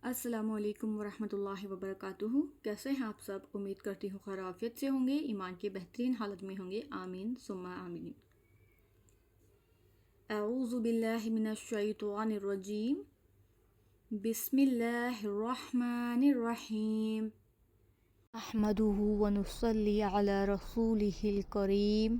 अस्सलामु अलैकुम वरहमतुल्लाहि वबरकातुहू। कैसे हैं आप सब? उम्मीद करती हूँ खैरियत से होंगे, ईमान की बेहतरीन हालत में होंगे। आमीन सुम्मा आमीन। अऊज़ु बिल्लाहि मिनश शैतानिर रजीम। बिस्मिल्लाहिर रहमानिर रहीम। अहमदुहु व नुसल्ली अला रसूलिहिल करीम।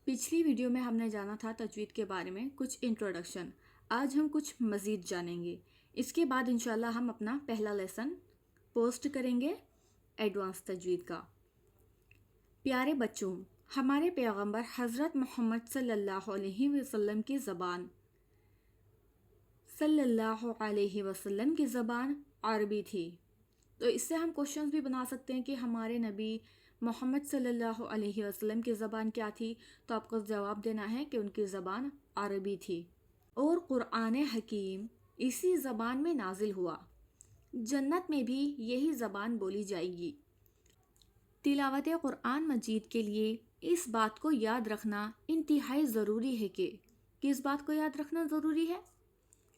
पिछली वीडियो में हमने जाना था तजवीद के बारे में, कुछ इंट्रोडक्शन। आज हम कुछ मज़ीद जानेंगे। इसके बाद इंशाल्लाह हम अपना पहला लेसन पोस्ट करेंगे एडवांस तजवीद का। प्यारे बच्चों, हमारे पैगंबर हज़रत मोहम्मद सल्लल्लाहु अलैहि वसल्लम की ज़बान अरबी थी। तो इससे हम क्वेश्चंस भी बना सकते हैं कि हमारे नबी मोहम्मद सल्लल्लाहु अलैहि वसल्लम की ज़बान क्या थी। तो आपको जवाब देना है कि उनकी ज़बान अरबी थी और कुरान हकीम इसी ज़बान में नाजिल हुआ। जन्नत में भी यही ज़बान बोली जाएगी। तिलावत कुरान मजीद के लिए इस बात को याद रखना इंतहाई ज़रूरी है कि किस बात को याद रखना ज़रूरी है?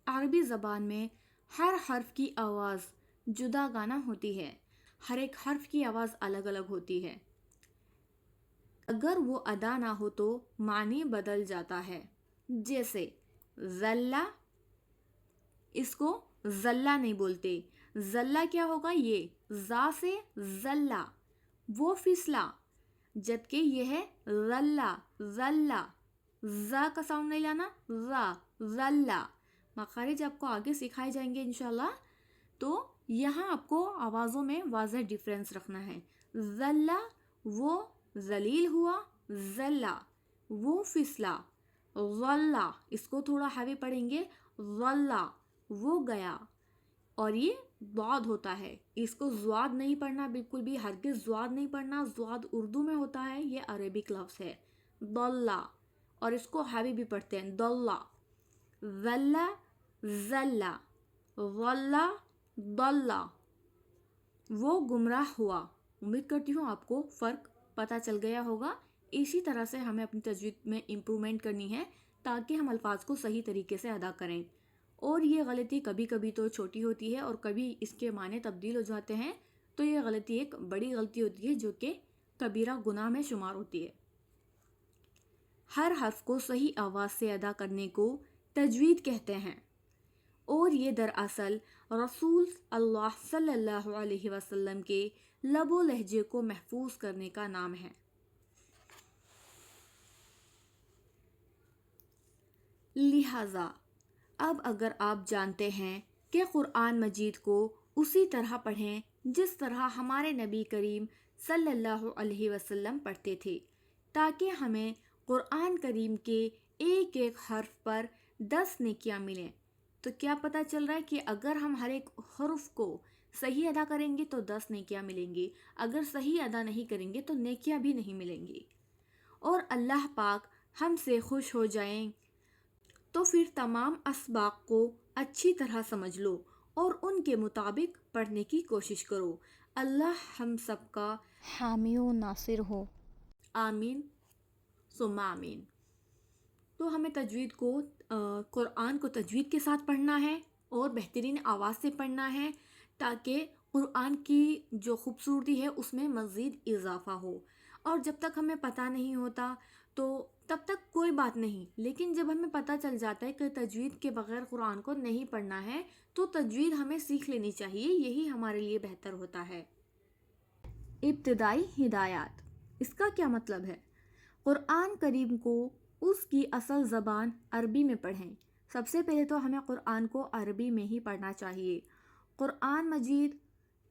अरबी ज़बान में हर हर्फ की आवाज़ जुदा गाना होती है। हर एक हर्फ की आवाज़ अलग अलग होती है। अगर वो अदा ना हो तो मानी बदल जाता है। जैसे ज़ल्ला, इसको ज़ल्ला नहीं बोलते। ज़ल्ला क्या होगा? ये ज़ा से ज़ल्ला, वो फिसला, जबकि यह है ज़ल्ला। ज़ल्ला ज़ा का साउंड नहीं लाना, ज़ा ज़ल्ला। मखारिज आपको आगे सिखाए जाएंगे इंशाल्लाह। तो यहाँ आपको आवाज़ों में वाज़ह डिफरेंस रखना है। ज़ल्ला वो ज़लील हुआ, ज़ल्ला वो फिसला, ज़ल्ला इसको थोड़ा हैवी पढ़ेंगे, ज़ल्ला वो गया। और ये ज़्वाद होता है, इसको ज़्वाद नहीं पढ़ना, बिल्कुल भी हरगिज़ ज़्वाद नहीं पढ़ना। ज़्वाद उर्दू में होता है, ये अरेबिक लफ्ज़ है दल्ला, और इसको हैवी भी पढ़ते हैं दल्ला। ज़ल्ला ज़ल्ला, वल्ला दल्ला, वो गुमराह हुआ। उम्मीद करती हूँ आपको फ़र्क पता चल गया होगा। इसी तरह से हमें अपनी तजवीद में इम्प्रूवमेंट करनी है ताकि हम अल्फाज को सही तरीके से अदा करें। और ये गलती कभी कभी तो छोटी होती है और कभी इसके माने तब्दील हो जाते हैं। तो ये गलती एक बड़ी गलती होती है जो कि कबीरा गुनाह में शुमार होती है। हर हर्फ को सही आवाज़ से अदा करने को तजवीद कहते हैं और ये दरअसल रसूल अल्लाह सल्लल्लाहु अलैहि वसल्लम के लबो लहजे को महफूज करने का नाम है। लिहाजा अब अगर आप जानते हैं कि कुरान मजीद को उसी तरह पढ़ें जिस तरह हमारे नबी करीम सल्लल्लाहु अलैहि वसल्लम पढ़ते थे, ताकि हमें कुरान करीम के एक एक हर्फ पर 10 नेकियां मिलें। तो क्या पता चल रहा है कि अगर हम हर एक हर्फ को सही अदा करेंगे तो 10 नेकियां मिलेंगी। अगर सही अदा नहीं करेंगे तो नेकियां भी नहीं मिलेंगी। और अल्लाह पाक हमसे खुश हो जाएं तो फिर तमाम असबाक को अच्छी तरह समझ लो और उनके मुताबिक पढ़ने की कोशिश करो। अल्लाह हम सबका हामी व नासिर हो। आमीन सुम्मा आमीन। तो हमें तजवीद को कुरान को तजवीद के साथ पढ़ना है और बेहतरीन आवाज़ से पढ़ना है ताकि कुरान की जो खूबसूरती है उसमें मज़ीद इजाफ़ा हो। और जब तक हमें पता नहीं होता तो तब तक कोई बात नहीं, लेकिन जब हमें पता चल जाता है कि तजवीद के बगैर कुरान को नहीं पढ़ना है तो तजवीद हमें सीख लेनी चाहिए। यही हमारे लिए बेहतर होता है। इब्तिदाई हिदायत, इसका क्या मतलब है? कुरान करीम को उसकी असल ज़बान अरबी में पढ़ें। सबसे पहले तो हमें कुरान को अरबी में ही पढ़ना चाहिए। कुरान मजीद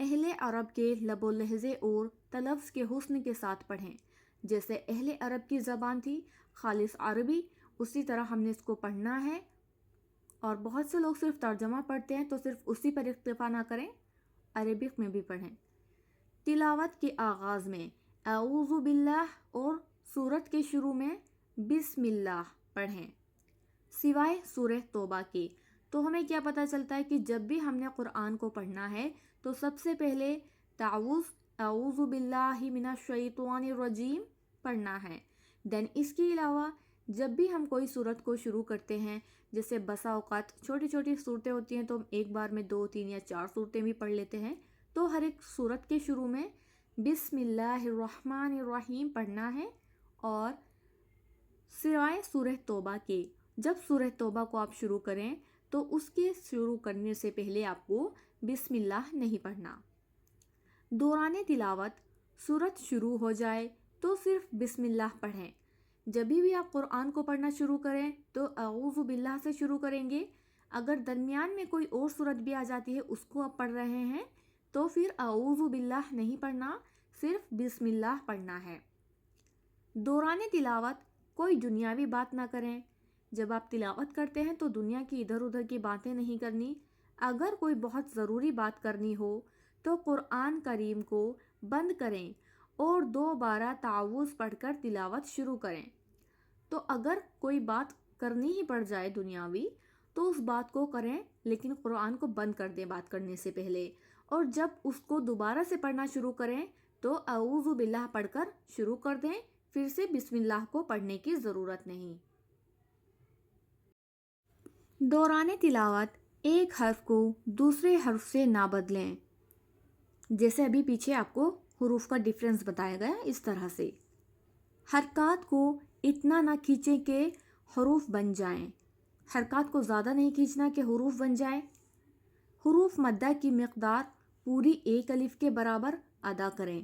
अहले अरब के लबो लहज़े और तलफ़्ज़ के हुस्न के साथ पढ़ें। जैसे अहले अरब की ज़बान थी खालिस अरबी, उसी तरह हमने इसको पढ़ना है। और बहुत से लोग सिर्फ तर्जमा पढ़ते हैं, तो सिर्फ उसी पर इक्तिफा ना करें, अरबिक में भी पढ़ें। तिलावत के आगाज़ में अऊज़ु बिल्लाह और सूरत के शुरू में बिस्मिल्लाह पढ़ें, सिवाय सूरह तौबा के। तो हमें क्या पता चलता है कि जब भी हमने कुरान को पढ़ना है तो सबसे पहले ताऊज़ अऊज़ु बिल्लाहि मिनश शैतानिर रजीम पढ़ना है। देन इसके अलावा جب بھی ہم کوئی صورت کو شروع کرتے ہیں، جیسے بسا اوقات چھوٹی چھوٹی صورتیں ہوتی ہیں تو ہم ایک بار میں 2 3 یا 4 صورتیں بھی پڑھ لیتے ہیں، تو ہر ایک صورت کے شروع میں بسم اللہ الرحمن الرحیم پڑھنا ہے، اور سوائے سورہ توبہ کے، جب سورہ توبہ کو آپ شروع کریں تو اس کے شروع کرنے سے پہلے آپ کو بسم اللہ نہیں پڑھنا۔ دوران تلاوت سورت شروع ہو جائے تو صرف بسم اللہ پڑھیں۔ جب بھی آپ قرآن کو پڑھنا شروع کریں تو اعوذ باللہ سے شروع کریں گے۔ اگر درمیان میں کوئی اور سورت بھی آ جاتی ہے اس کو آپ پڑھ رہے ہیں تو پھر اعوذ باللہ نہیں پڑھنا، صرف بسم اللہ پڑھنا ہے۔ دوران تلاوت کوئی دنیاوی بات نہ کریں۔ جب آپ تلاوت کرتے ہیں تو دنیا کی ادھر ادھر کی باتیں نہیں کرنی۔ اگر کوئی بہت ضروری بات کرنی ہو تو قرآن کریم کو بند کریں اور 2 بار تعوذ پڑھ کر تلاوت شروع کریں۔ تو اگر کوئی بات کرنی ہی پڑ جائے دنیاوی تو اس بات کو کریں، لیکن قرآن کو بند کر دیں بات کرنے سے پہلے، اور جب اس کو دوبارہ سے پڑھنا شروع کریں تو اعوذ باللہ پڑھ کر شروع کر دیں، پھر سے بسم اللہ کو پڑھنے کی ضرورت نہیں۔ دوران تلاوت ایک حرف کو دوسرے حرف سے نہ بدلیں، جیسے ابھی پیچھے آپ کو حروف کا ڈیفرنس بتایا گیا اس طرح سے۔ حرکات کو اتنا نہ کھینچیں کہ حروف بن جائیں، حرکات کو زیادہ نہیں کھینچنا کہ حروف بن جائیں۔ حروف مدہ کی مقدار پوری 1 الف کے برابر ادا کریں۔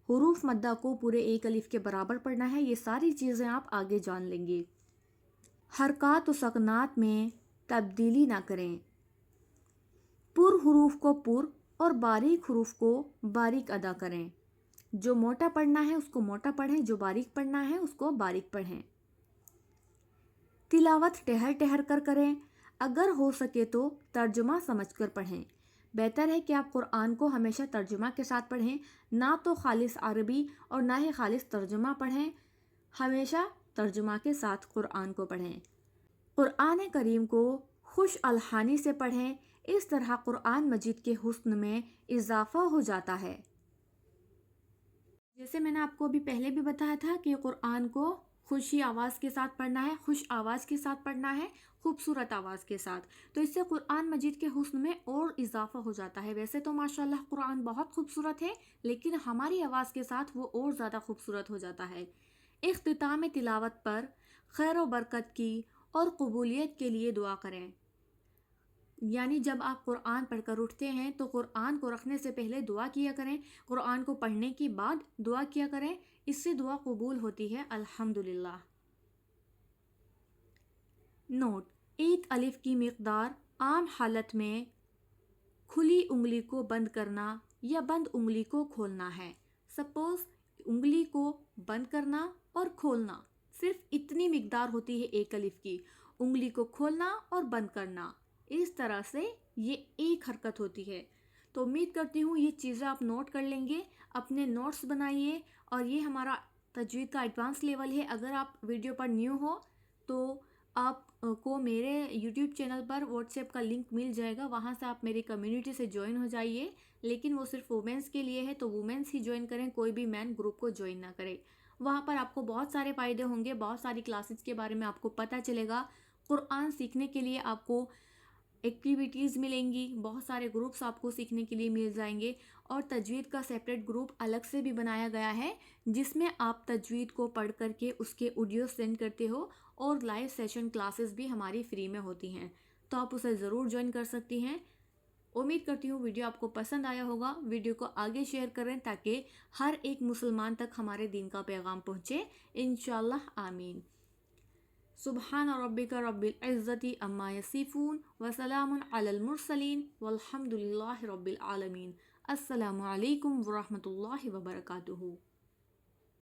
حروف مدہ کو پورے 1 الف کے برابر پڑھنا ہے، یہ ساری چیزیں آپ آگے جان لیں گے۔ حرکات و سکنات میں تبدیلی نہ کریں۔ پر حروف کو پر اور باریک حروف کو باریک ادا کریں۔ جو موٹا پڑھنا ہے اس کو موٹا پڑھیں، جو باریک پڑھنا ہے اس کو باریک پڑھیں۔ تلاوت ٹہر ٹہر کر کریں، اگر ہو سکے تو ترجمہ سمجھ کر پڑھیں۔ بہتر ہے کہ آپ قرآن کو ہمیشہ ترجمہ کے ساتھ پڑھیں، نہ تو خالص عربی اور نہ ہی خالص ترجمہ پڑھیں، ہمیشہ ترجمہ کے ساتھ قرآن کو پڑھیں۔ قرآن کریم کو خوش الحانی سے پڑھیں، اس طرح قرآن مجید کے حسن میں اضافہ ہو جاتا ہے۔ جیسے میں نے آپ کو ابھی پہلے بھی بتایا تھا کہ قرآن کو خوشی آواز کے ساتھ پڑھنا ہے، خوش آواز کے ساتھ پڑھنا ہے، خوبصورت آواز کے ساتھ، تو اس سے قرآن مجید کے حسن میں اور اضافہ ہو جاتا ہے۔ ویسے تو ماشاءاللہ قرآن بہت خوبصورت ہے، لیکن ہماری آواز کے ساتھ وہ اور زیادہ خوبصورت ہو جاتا ہے۔ اختتام تلاوت پر خیر و برکت کی اور قبولیت کے لیے دعا کریں، یعنی جب آپ قرآن پڑھ کر اٹھتے ہیں تو قرآن کو رکھنے سے پہلے دعا کیا کریں، قرآن کو پڑھنے کے بعد دعا کیا کریں، اس سے دعا قبول ہوتی ہے الحمدللہ۔ نوٹ: 1 الف کی مقدار عام حالت میں کھلی انگلی کو بند کرنا یا بند انگلی کو کھولنا ہے۔ سپوز انگلی کو بند کرنا اور کھولنا، صرف اتنی مقدار ہوتی ہے 1 الف کی، انگلی کو کھولنا اور بند کرنا، اس طرح سے یہ ایک حرکت ہوتی ہے۔ تو امید کرتی ہوں یہ چیزیں آپ نوٹ کر لیں گے، اپنے نوٹس بنائیے، اور یہ ہمارا تجوید کا ایڈوانس لیول ہے۔ اگر آپ ویڈیو پر نیو ہو تو آپ کو میرے یوٹیوب چینل پر واٹس ایپ کا لنک مل جائے گا، وہاں سے آپ میری کمیونٹی سے جوائن ہو جائیے، لیکن وہ صرف وومنس کے لیے ہے، تو وومنس ہی جوائن کریں، کوئی بھی مین گروپ کو جوائن نہ کرے۔ وہاں پر آپ کو بہت سارے فائدے ہوں گے، بہت ساری کلاسز کے بارے میں آپ کو پتہ چلے گا، قرآن سیکھنے کے لیے آپ کو ایکٹیویٹیز ملیں گی، بہت سارے گروپس آپ کو سیکھنے کے لیے مل جائیں گے، اور تجوید کا سیپریٹ گروپ الگ سے بھی بنایا گیا ہے جس میں آپ تجوید کو پڑھ کر کے اس کے آڈیو سینڈ کرتے ہو، اور لائیو سیشن کلاسز بھی ہماری فری میں ہوتی ہیں، تو آپ اسے ضرور جوائن کر سکتی ہیں۔ امید کرتی ہوں ویڈیو آپ کو پسند آیا ہوگا، ویڈیو کو آگے شیئر کریں تاکہ ہر ایک مسلمان تک ہمارے دین کا پیغام پہنچے، انشاءاللہ آمین۔ سبحان ربک رب العزت عما یصفون وسلام علی المرسلین والحمد للہ رب العالمین۔ السلام علیکم ورحمۃ اللہ وبرکاتہ۔